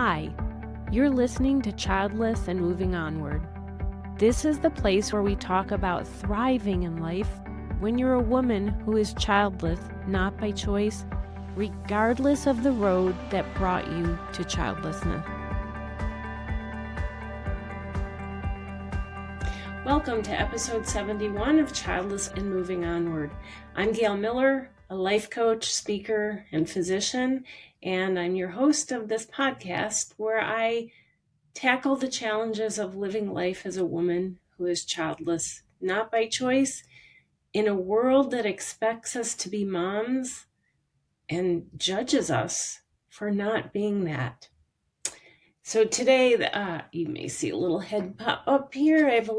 Hi, you're listening to Childless and Moving Onward. This is the place where we talk about thriving in life when you're a woman who is childless, not by choice, regardless of the road that brought you to childlessness. Welcome to episode 71 of Childless and Moving Onward. I'm Gail Miller, a life coach, speaker, and physician, and I'm your host of this podcast where I tackle the challenges of living life as a woman who is childless, not by choice, in a world that expects us to be moms and judges us for not being that. So today, you may see a little head pop up here. I have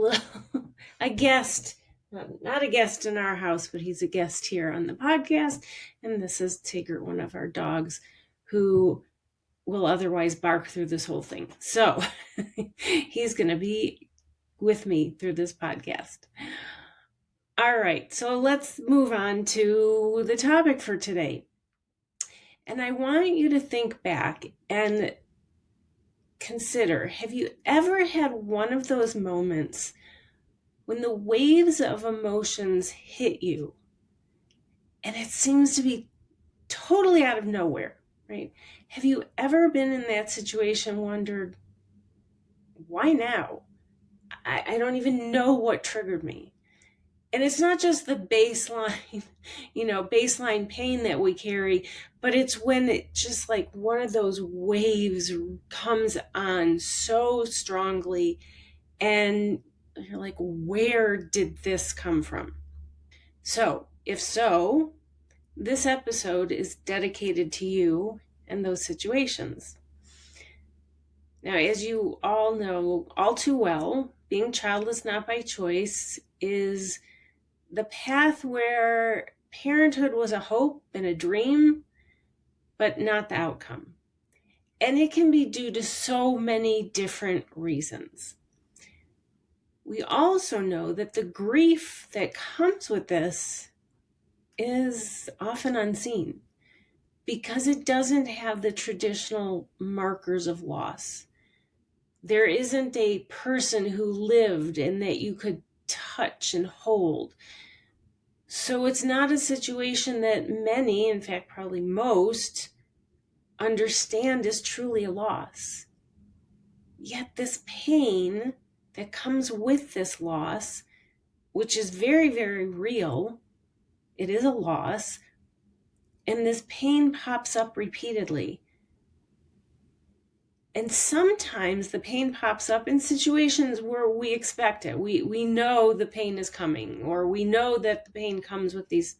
a guest, not a guest in our house, but he's a guest here on the podcast. And this is Tigger, one of our dogs, who will otherwise bark through this whole thing. So he's going to be with me through this podcast. All right, so let's move on to the topic for today. And I want you to think back and consider, have you ever had one of those moments when the waves of emotions hit you and it seems to be totally out of nowhere, right? Have you ever been in that situation, wondered, why now? I don't even know what triggered me. And it's not just the baseline pain that we carry, but it's when it just like one of those waves comes on so strongly and you're like, where did this come from? So, if so, this episode is dedicated to you and those situations. Now, as you all know all too well, being childless not by choice is the path where parenthood was a hope and a dream, but not the outcome. And it can be due to so many different reasons. We also know that the grief that comes with this is often unseen because it doesn't have the traditional markers of loss. There isn't a person who lived and that you could touch and hold. So it's not a situation that many, in fact, probably most, understand is truly a loss. Yet this pain that comes with this loss, which is very, very real, it is a loss, and this pain pops up repeatedly. And sometimes the pain pops up in situations where we expect it. We know the pain is coming, or we know that the pain comes with these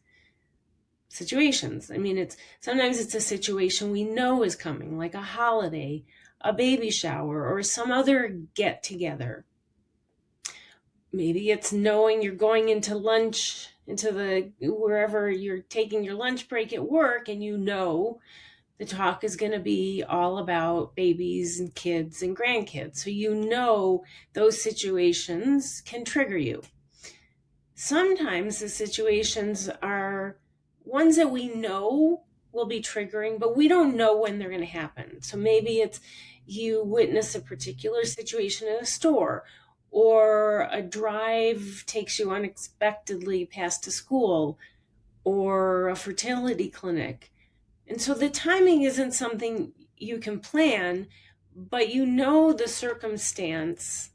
situations. I mean, sometimes it's a situation we know is coming, like a holiday, a baby shower, or some other get together. Maybe it's knowing you're going into lunch, wherever you're taking your lunch break at work, and you know the talk is going to be all about babies and kids and grandkids. So you know those situations can trigger you. Sometimes the situations are ones that we know will be triggering, but we don't know when they're going to happen. So maybe it's you witness a particular situation in a store, or a drive takes you unexpectedly past a school or a fertility clinic. And so the timing isn't something you can plan, but you know the circumstance,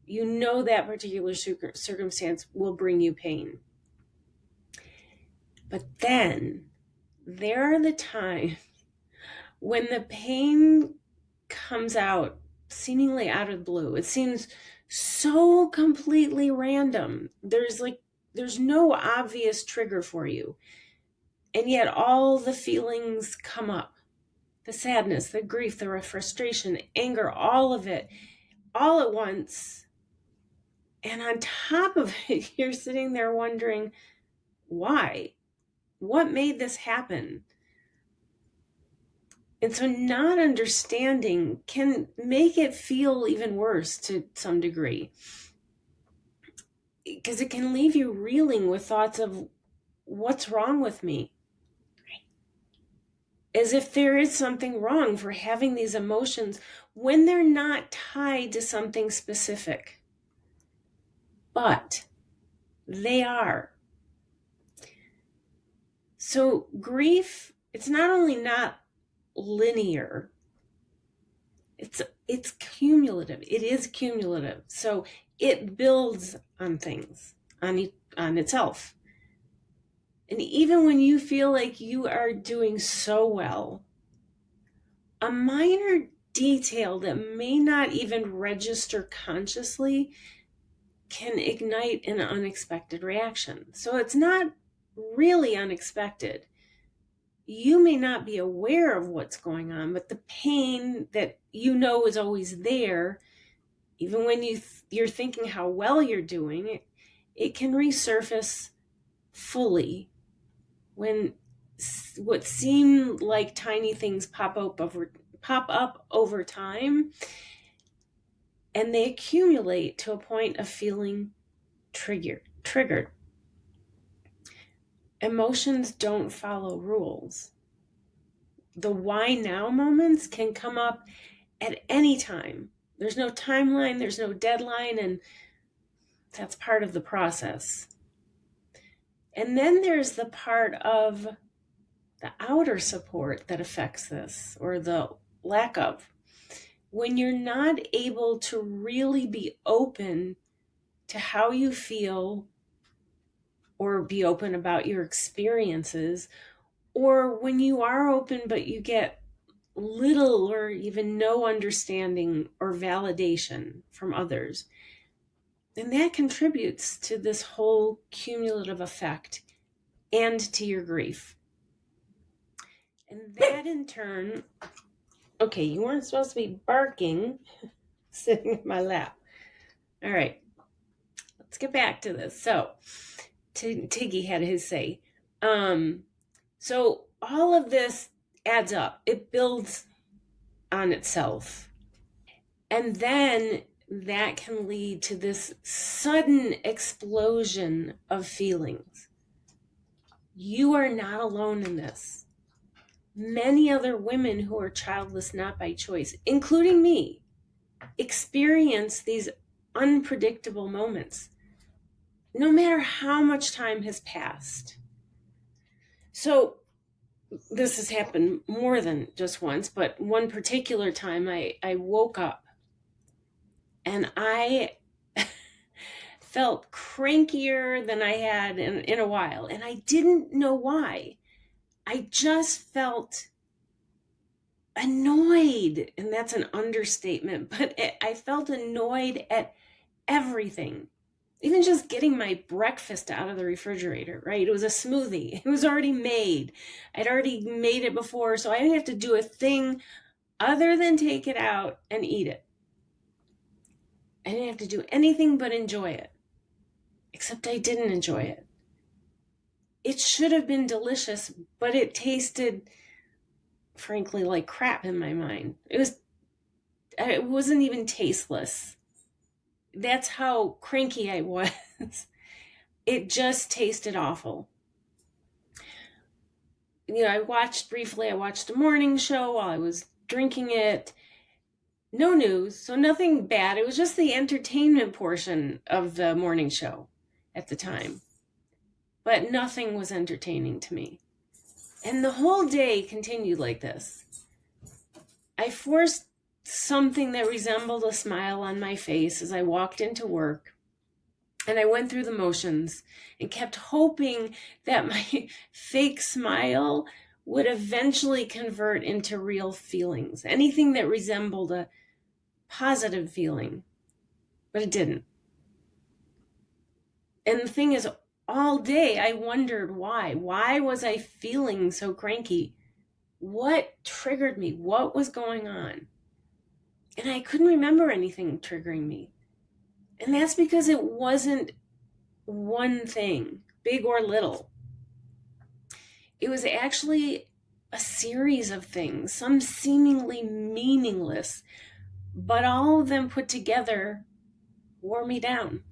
you know that particular circumstance will bring you pain. But then there are the times when the pain comes out seemingly out of the blue. It seems so completely random. There's no obvious trigger for you. And yet all the feelings come up. The sadness, the grief, the frustration, anger, all of it, all at once. And on top of it, you're sitting there wondering, why? What made this happen? And so not understanding can make it feel even worse to some degree, because it can leave you reeling with thoughts of, what's wrong with me? as if there is something wrong for having these emotions when they're not tied to something specific. But they are. So grief, it's not only not linear, it's cumulative. It is cumulative. So it builds on things, on itself. And even when you feel like you are doing so well, a minor detail that may not even register consciously can ignite an unexpected reaction. So it's not really unexpected. You may not be aware of what's going on, but the pain that you know is always there, even when you're thinking how well you're doing, it can resurface fully when what seem like tiny things pop up over time, and they accumulate to a point of feeling triggered. Emotions don't follow rules. The why now moments can come up at any time. There's no timeline, there's no deadline, and that's part of the process. And then there's the part of the outer support that affects this, or the lack of. When you're not able to really be open to how you feel, or be open about your experiences, or when you are open but you get little or even no understanding or validation from others, then that contributes to this whole cumulative effect and to your grief. And that in turn, okay, you weren't supposed to be barking sitting in my lap. All right, let's get back to this. So Tiggy had his say. So all of this adds up. It builds on itself. And then that can lead to this sudden explosion of feelings. You are not alone in this. Many other women who are childless not by choice, including me, experience these unpredictable moments, no matter how much time has passed. So this has happened more than just once, but one particular time I woke up and I felt crankier than I had in a while. And I didn't know why. I just felt annoyed. And that's an understatement, but I felt annoyed at everything. Even just getting my breakfast out of the refrigerator, right? It was a smoothie. It was already made. I'd already made it before, so I didn't have to do a thing other than take it out and eat it. I didn't have to do anything but enjoy it. Except I didn't enjoy it. It should have been delicious, but it tasted, frankly, like crap in my mind. It wasn't even tasteless. That's how cranky I was. It just tasted awful. I watched a morning show while I was drinking it. No news, so nothing bad. It was just the entertainment portion of the morning show at the time. But nothing was entertaining to me. And the whole day continued like this. I forced something that resembled a smile on my face as I walked into work. And I went through the motions and kept hoping that my fake smile would eventually convert into real feelings. Anything that resembled a positive feeling. But it didn't. And the thing is, all day I wondered why. Why was I feeling so cranky? What triggered me? What was going on? And I couldn't remember anything triggering me. And that's because it wasn't one thing, big or little. It was actually a series of things, some seemingly meaningless, but all of them put together wore me down.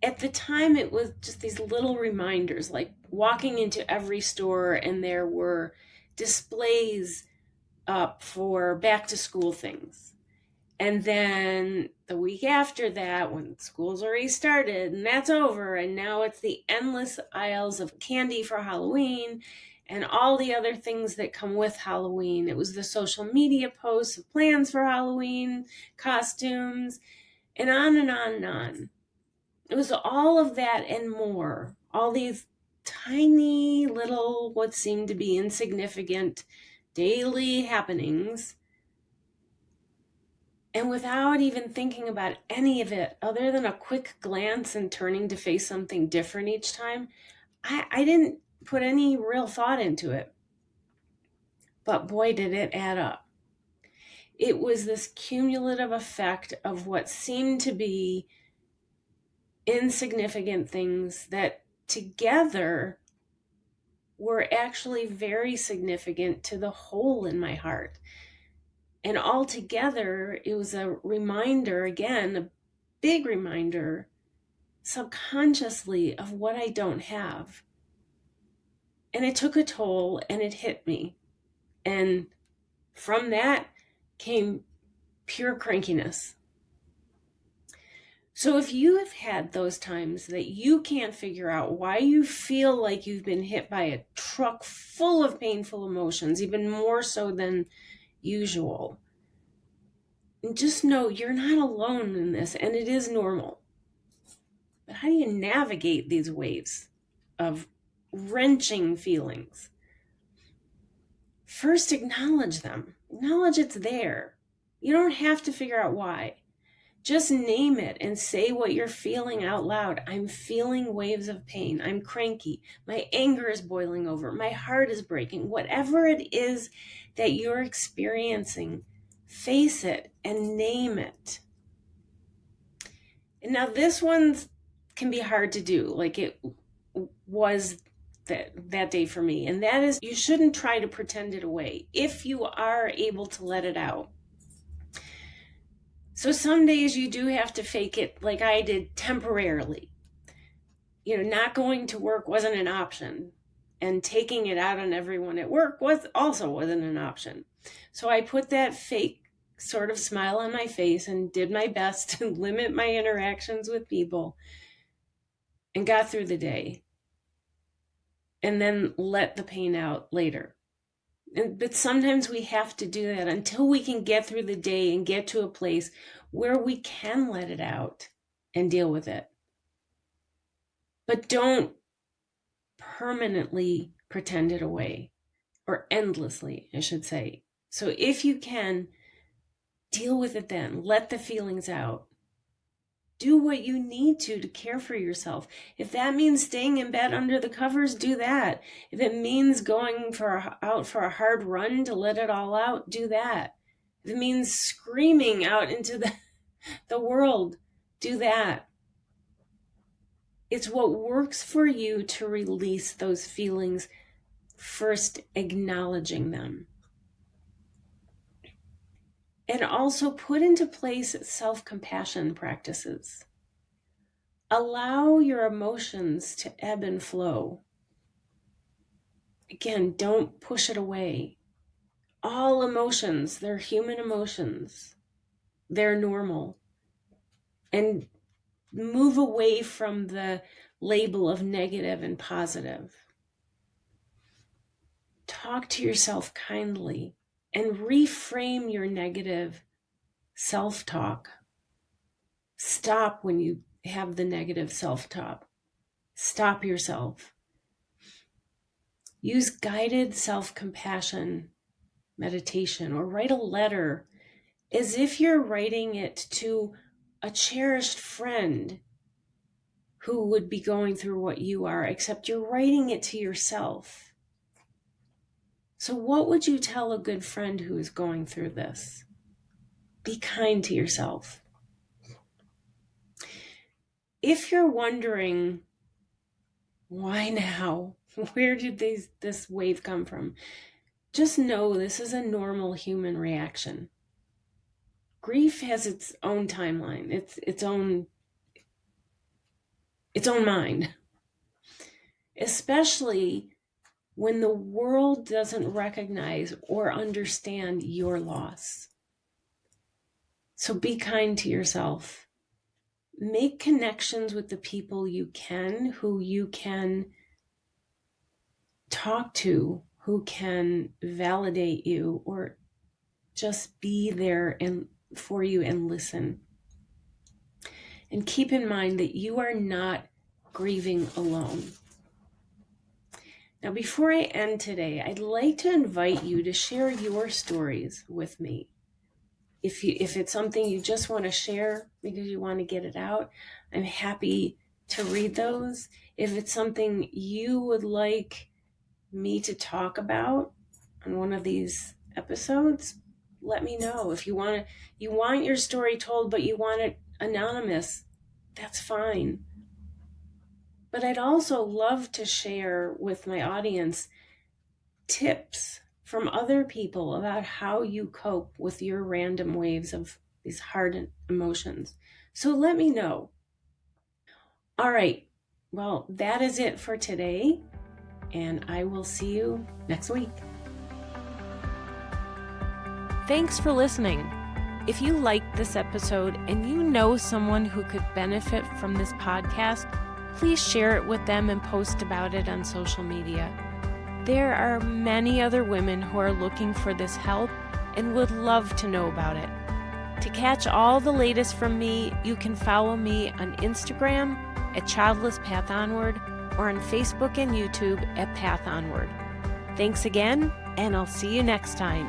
At the time, it was just these little reminders, like walking into every store and there were displays up for back to school things. And then the week after that, when school's already started and that's over, and now it's the endless aisles of candy for Halloween and all the other things that come with Halloween. It was the social media posts of plans for Halloween, costumes, and on and on and on. It was all of that and more. All these tiny little, what seemed to be insignificant daily happenings. And without even thinking about any of it, other than a quick glance and turning to face something different each time, I didn't put any real thought into it. But boy, did it add up. It was this cumulative effect of what seemed to be insignificant things that together were actually very significant to the hole in my heart. And altogether, it was a reminder, again, a big reminder, subconsciously, of what I don't have. And it took a toll and it hit me. And from that came pure crankiness. So if you have had those times that you can't figure out why you feel like you've been hit by a truck full of painful emotions, even more so than usual, just know you're not alone in this, and it is normal. But how do you navigate these waves of wrenching feelings? First, acknowledge them. Acknowledge it's there. You don't have to figure out why. Just name it and say what you're feeling out loud. I'm feeling waves of pain. I'm cranky. My anger is boiling over. My heart is breaking. Whatever it is that you're experiencing, face it and name it. And now this one can be hard to do, like it was that day for me. And that is, you shouldn't try to pretend it away if you are able to let it out. So some days you do have to fake it like I did temporarily. Not going to work wasn't an option. And taking it out on everyone at work wasn't an option. So I put that fake sort of smile on my face and did my best to limit my interactions with people and got through the day. And then let the pain out later. But sometimes we have to do that until we can get through the day and get to a place where we can let it out and deal with it. But don't permanently pretend it away, or endlessly, I should say. So if you can, deal with it then. Let the feelings out. Do what you need to care for yourself. If that means staying in bed under the covers, do that. If it means going out for a hard run to let it all out, do that. If it means screaming out into the world, do that. It's what works for you to release those feelings, first acknowledging them. And also put into place self-compassion practices. Allow your emotions to ebb and flow. Again, don't push it away. All emotions, they're human emotions. They're normal. And move away from the label of negative and positive. Talk to yourself kindly and reframe your negative self-talk. Stop when you have the negative self-talk. Stop yourself. Use guided self-compassion meditation, or write a letter as if you're writing it to a cherished friend who would be going through what you are, except you're writing it to yourself. So what would you tell a good friend who is going through this? Be kind to yourself. If you're wondering, why now? Where did this wave come from? Just know this is a normal human reaction. Grief has its own timeline, its own mind. Especially when the world doesn't recognize or understand your loss. So be kind to yourself. Make connections with the people you can, who you can talk to, who can validate you or just be there and for you and listen. And keep in mind that you are not grieving alone. Now, before I end today, I'd like to invite you to share your stories with me. If it's something you just want to share because you want to get it out, I'm happy to read those. If it's something you would like me to talk about on one of these episodes, let me know. If you want your story told, but you want it anonymous, that's fine. But I'd also love to share with my audience tips from other people about how you cope with your random waves of these hard emotions. So let me know. All right. Well, that is it for today, and I will see you next week. Thanks for listening. If you liked this episode and you know someone who could benefit from this podcast, please share it with them and post about it on social media. There are many other women who are looking for this help and would love to know about it. To catch all the latest from me, you can follow me on Instagram at Childless Path Onward or on Facebook and YouTube at Path Onward. Thanks again, and I'll see you next time.